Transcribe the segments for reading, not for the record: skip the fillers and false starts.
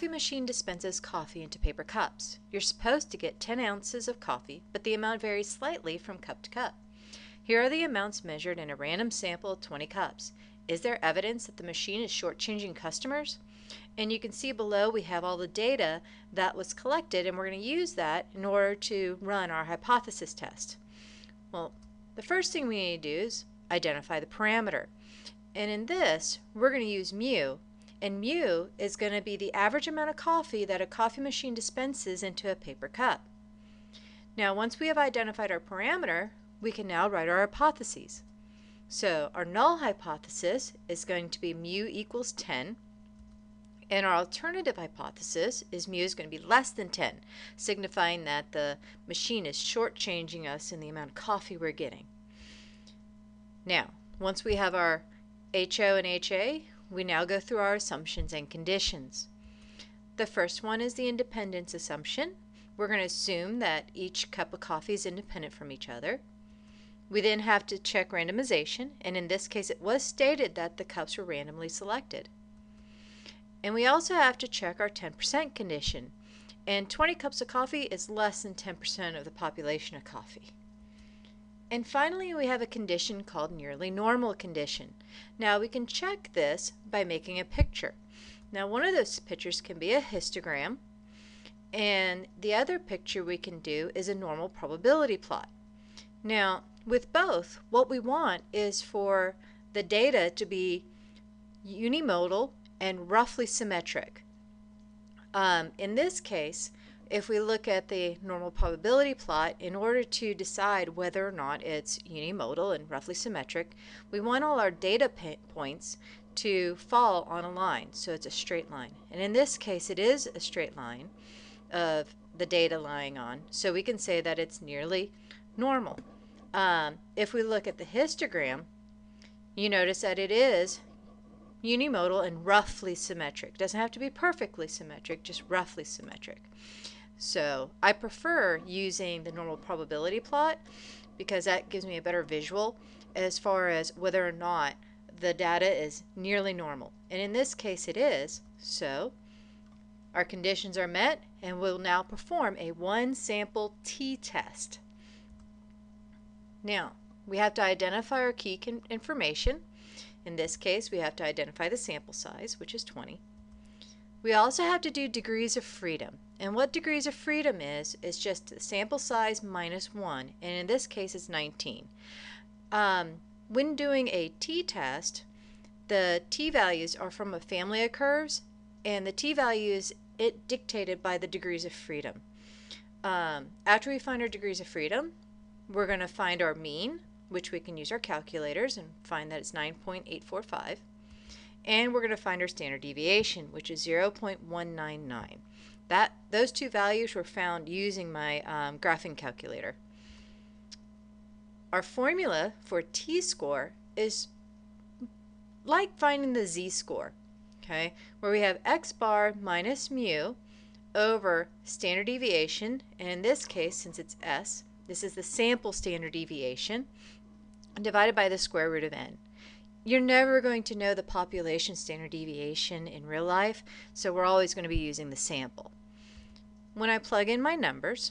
coffee machine dispenses coffee into paper cups. You're supposed to get 10 ounces of coffee, but the amount varies slightly from cup to cup. Here are the amounts measured in a random sample of 20 cups. Is there evidence that the machine is shortchanging customers? And you can see below we have all the data that was collected, and we're going to use that in order to run our hypothesis test. Well, the first thing we need to do is identify the parameter. And in this, we're going to use mu. And mu is going to be the average amount of coffee that a coffee machine dispenses into a paper cup. Now, once we have identified our parameter, we can now write our hypotheses. So our null hypothesis is going to be mu equals 10. And our alternative hypothesis is mu is going to be less than 10, signifying that the machine is shortchanging us in the amount of coffee we're getting. Now, once we have our HO and HA, we now go through our assumptions and conditions. The first one is the independence assumption. We're going to assume that each cup of coffee is independent from each other. We then have to check randomization, and in this case it was stated that the cups were randomly selected. And we also have to check our 10% condition, and 20 cups of coffee is less than 10% of the population of coffee. And finally, we have a condition called nearly normal condition. Now we can check this by making a picture. Now one of those pictures can be a histogram, and the other picture we can do is a normal probability plot. Now with both, what we want is for the data to be unimodal and roughly symmetric. In this case, if we look at the normal probability plot, in order to decide whether or not it's unimodal and roughly symmetric, we want all our data points to fall on a line, so it's a straight line. And in this case, it is a straight line of the data lying on, so we can say that it's nearly normal. If we look at the histogram, you notice that it is unimodal and roughly symmetric. It doesn't have to be perfectly symmetric, just roughly symmetric. So I prefer using the normal probability plot because that gives me a better visual as far as whether or not the data is nearly normal. And in this case it is, so our conditions are met, and we'll now perform a one sample t-test. Now we have to identify our key information. In this case, we have to identify the sample size, which is 20. We also have to do degrees of freedom. And what degrees of freedom is just the sample size minus 1. And in this case, it's 19. When doing a t-test, the t-values are from a family of curves, and the t-values dictated by the degrees of freedom. After we find our degrees of freedom, we're going to find our mean, which we can use our calculators and find that it's 9.845. And we're going to find our standard deviation, which is 0.199. Those two values were found using my graphing calculator. Our formula for t-score is like finding the z-score, okay, where we have x bar minus mu over standard deviation, and in this case, since it's s, this is the sample standard deviation, divided by the square root of n. You're never going to know the population standard deviation in real life, so we're always going to be using the sample. When I plug in my numbers,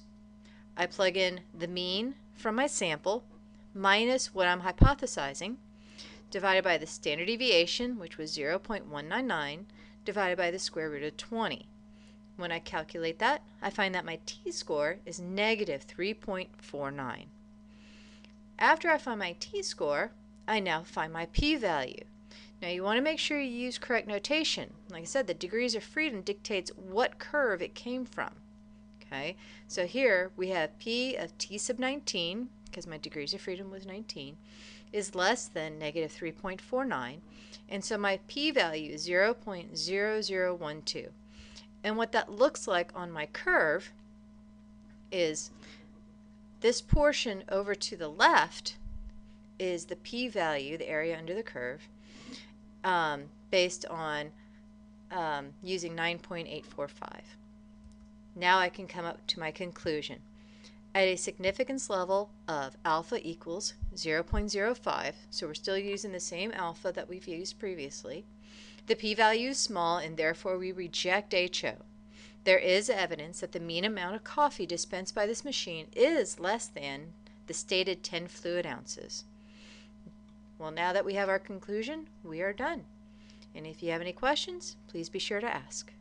I plug in the mean from my sample minus what I'm hypothesizing, divided by the standard deviation, which was 0.199, divided by the square root of 20. When I calculate that, I find that my t-score is negative 3.49. After I find my t-score, I now find my p-value. Now you want to make sure you use correct notation. Like I said, the degrees of freedom dictates what curve it came from. Okay, so here we have p of t sub 19, because my degrees of freedom was 19, is less than negative 3.49, and so my p-value is 0.0012. And what that looks like on my curve is this portion over to the left is the p-value, the area under the curve, based on using 9.845. Now I can come up to my conclusion. At a significance level of alpha equals 0.05, so we're still using the same alpha that we've used previously, the p-value is small and therefore we reject HO. There is evidence that the mean amount of coffee dispensed by this machine is less than the stated 10 fluid ounces. Well, now that we have our conclusion, we are done. And if you have any questions, please be sure to ask.